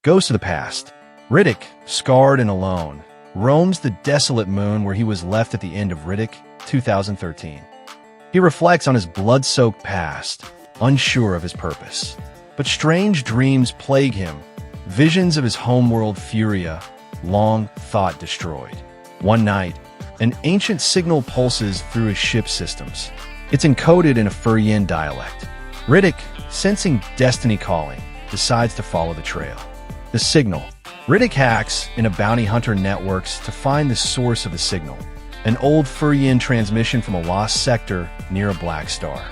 goes to the past. Riddick, scarred and alone, roams the desolate moon where he was left at the end of Riddick, 2013. He reflects on his blood-soaked past, unsure of his purpose. But strange dreams plague him, visions of his homeworld Furya, long thought destroyed. One night, an ancient signal pulses through his ship's systems. It's encoded in a Furyan dialect. Riddick, sensing destiny calling, decides to follow the trail. The signal. Riddick hacks into bounty hunter networks to find the source of the signal, an old Furyan transmission from a lost sector near a black star.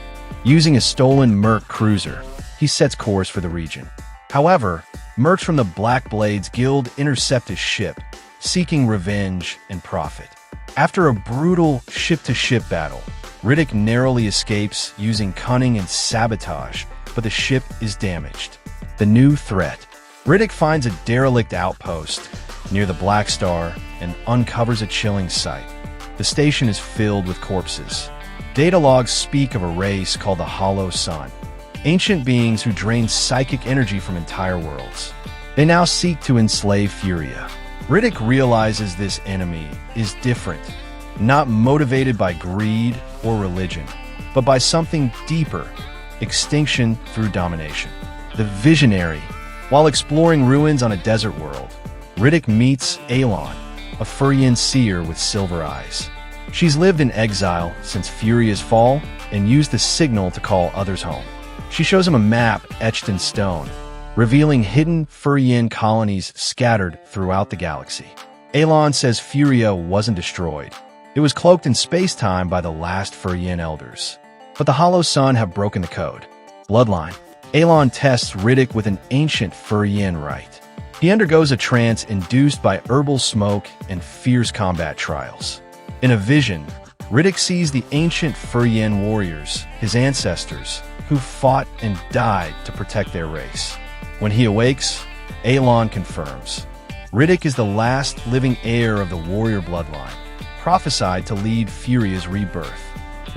Using a stolen Merc cruiser, he sets course for the region. However, mercs from the Black Blades Guild intercept his ship, seeking revenge and profit. After a brutal ship-to-ship battle, Riddick narrowly escapes using cunning and sabotage, but the ship is damaged. The new threat. Riddick finds a derelict outpost near the Black Star and uncovers a chilling sight. The station is filled with corpses. Data logs speak of a race called the Hollow Sun, ancient beings who drain psychic energy from entire worlds. They now seek to enslave Furya. Riddick realizes this enemy is different, not motivated by greed or religion, but by something deeper, extinction through domination. The Visionary. While exploring ruins on a desert world, Riddick meets Alon, a Furyan seer with silver eyes. She's lived in exile since Furya's fall and used the signal to call others home. She shows him a map etched in stone, revealing hidden Furyan colonies scattered throughout the galaxy. Alon says Furya wasn't destroyed. It was cloaked in space-time by the last Furyan elders. But the Hollow Sun have broken the code. Bloodline. Alon tests Riddick with an ancient Furyan rite. He undergoes a trance induced by herbal smoke and fierce combat trials. In a vision, Riddick sees the ancient Furyan warriors, his ancestors, who fought and died to protect their race. When he awakes, Alon confirms. Riddick is the last living heir of the warrior bloodline, prophesied to lead Furya's rebirth.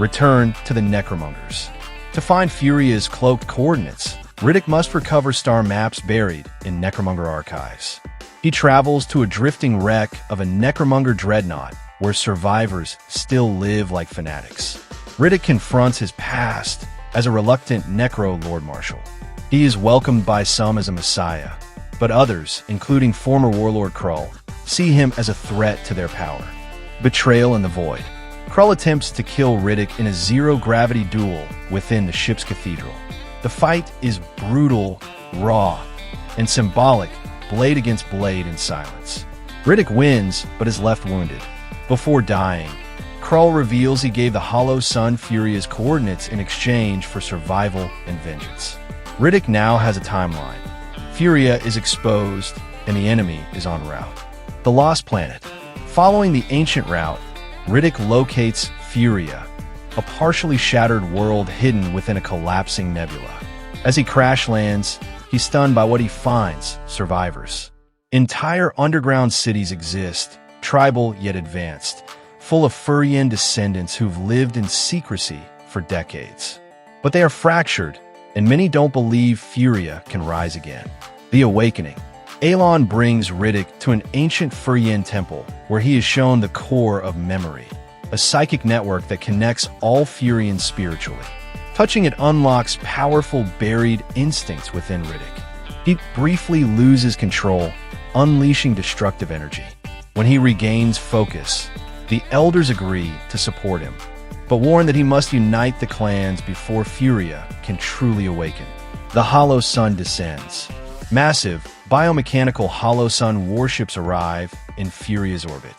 Return to the Necromongers. To find Furya's cloaked coordinates, Riddick must recover star maps buried in Necromonger archives. He travels to a drifting wreck of a Necromonger dreadnought where survivors still live like fanatics. Riddick confronts his past as a reluctant Necro Lord Marshal. He is welcomed by some as a messiah, but others, including former warlord Krull, see him as a threat to their power. Betrayal in the Void. Krull attempts to kill Riddick in a zero-gravity duel within the ship's cathedral. The fight is brutal, raw, and symbolic, blade against blade in silence. Riddick wins, but is left wounded. Before dying, Krull reveals he gave the Hollow Sun Furya's coordinates in exchange for survival and vengeance. Riddick now has a timeline. Furya is exposed, and the enemy is en route. The Lost Planet. Following the ancient route, Riddick locates Furya, a partially shattered world hidden within a collapsing nebula. As he crash lands, he's stunned by what he finds: survivors. Entire underground cities exist, tribal yet advanced, full of Furyan descendants who've lived in secrecy for decades. But they are fractured, and many don't believe Furya can rise again. The Awakening. Alon brings Riddick to an ancient Furyan temple where he is shown the core of memory, a psychic network that connects all Furyans spiritually. Touching it unlocks powerful buried instincts within Riddick. He briefly loses control, unleashing destructive energy. When he regains focus, the elders agree to support him, but warn that he must unite the clans before Furya can truly awaken. The Hollow Sun descends. Massive, biomechanical Hollow Sun warships arrive in Furya's orbit.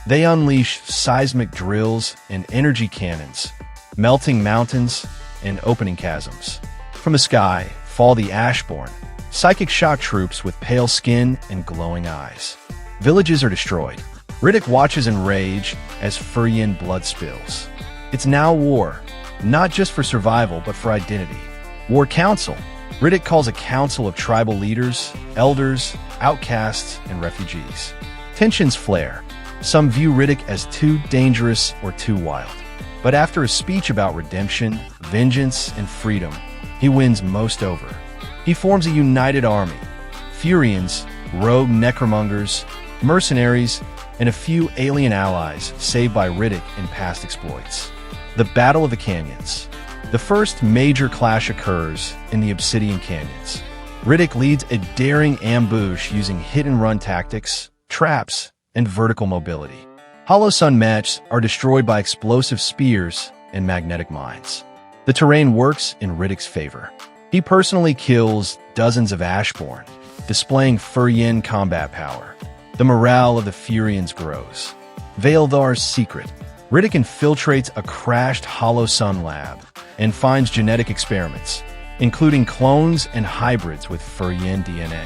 They unleash seismic drills and energy cannons, melting mountains and opening chasms. From the sky fall the Ashborn, psychic shock troops with pale skin and glowing eyes. Villages are destroyed. Riddick watches in rage as Furyan blood spills. It's now war, not just for survival, but for identity. War Council. Riddick calls a council of tribal leaders, elders, outcasts, and refugees. Tensions flare. Some view Riddick as too dangerous or too wild. But after a speech about redemption, vengeance, and freedom, he wins most over. He forms a united army. Furyans, rogue necromongers, mercenaries, and a few alien allies saved by Riddick in past exploits. The Battle of the Canyons. The first major clash occurs in the Obsidian Canyons. Riddick leads a daring ambush using hit-and-run tactics, traps, and vertical mobility. Hollow Sun mechs are destroyed by explosive spears and magnetic mines. The terrain works in Riddick's favor. He personally kills dozens of Ashborn, displaying Furyan combat power. The morale of the Furyans grows. Veilthar's secret. Riddick infiltrates a crashed Hollow Sun lab and finds genetic experiments, including clones and hybrids with Furyan DNA.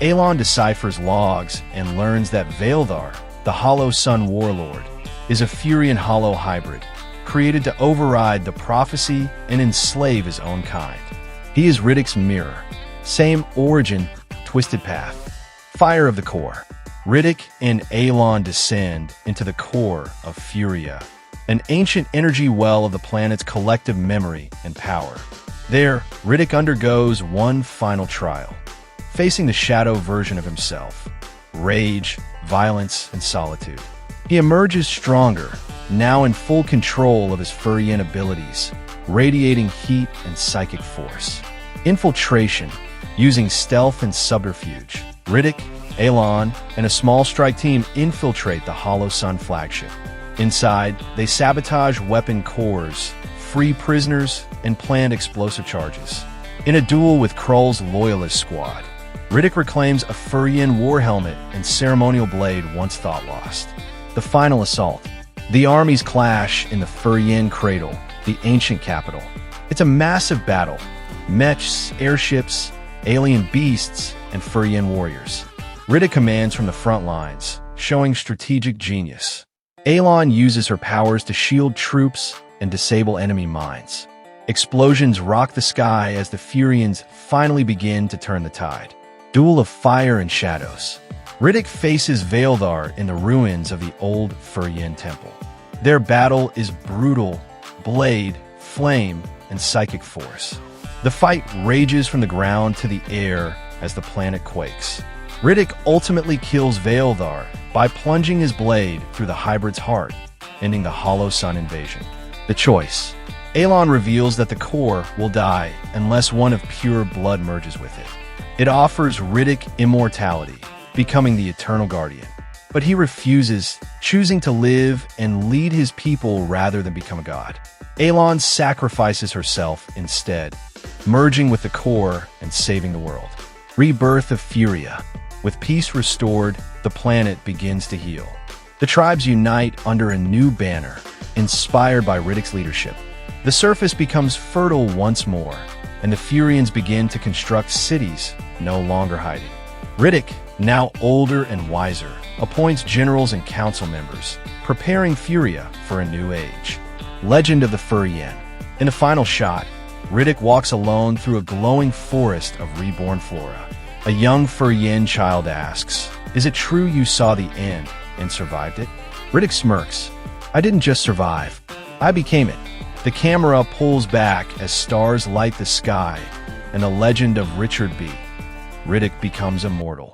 Alon deciphers logs and learns that Veilthar, the Hollow Sun warlord, is a Furyan Hollow hybrid, created to override the prophecy and enslave his own kind. He is Riddick's mirror. Same origin, twisted path. Fire of the Core. Riddick and Alon descend into the core of Furya, an ancient energy well of the planet's collective memory and power. There, Riddick undergoes one final trial, facing the shadow version of himself. Rage, violence, and solitude. He emerges stronger, now in full control of his Furyan abilities, radiating heat and psychic force. Infiltration, using stealth and subterfuge. Riddick, Alon, and a small strike team infiltrate the Hollow Sun flagship. Inside, they sabotage weapon cores, free prisoners, and plant explosive charges. In a duel with Krull's Loyalist squad, Riddick reclaims a Furyan war helmet and ceremonial blade once thought lost. The final assault. The armies clash in the Furyan Cradle, the ancient capital. It's a massive battle. Mechs, airships, alien beasts, and Furyan warriors. Riddick commands from the front lines, showing strategic genius. Alon uses her powers to shield troops and disable enemy mines. Explosions rock the sky as the Furyans finally begin to turn the tide. Duel of fire and shadows. Riddick faces Veilthar in the ruins of the old Furyan temple. Their battle is brutal, blade, flame, and psychic force. The fight rages from the ground to the air as the planet quakes. Riddick ultimately kills Veilthar by plunging his blade through the hybrid's heart, ending the Hollow Sun invasion. The choice. Alon reveals that the core will die unless one of pure blood merges with it. It offers Riddick immortality, becoming the eternal guardian. But he refuses, choosing to live and lead his people rather than become a god. Alon sacrifices herself instead, merging with the core and saving the world. Rebirth of Furya. With peace restored, the planet begins to heal. The tribes unite under a new banner, inspired by Riddick's leadership. The surface becomes fertile once more, and the Furyans begin to construct cities, no longer hiding. Riddick, now older and wiser, appoints generals and council members, preparing Furya for a new age. Legend of the Furyan. In the final shot, Riddick walks alone through a glowing forest of reborn flora. A young Furyan child asks, "Is it true you saw the end and survived it?" Riddick smirks. "I didn't just survive. I became it." The camera pulls back as stars light the sky, and the legend of Richard B. Riddick becomes immortal.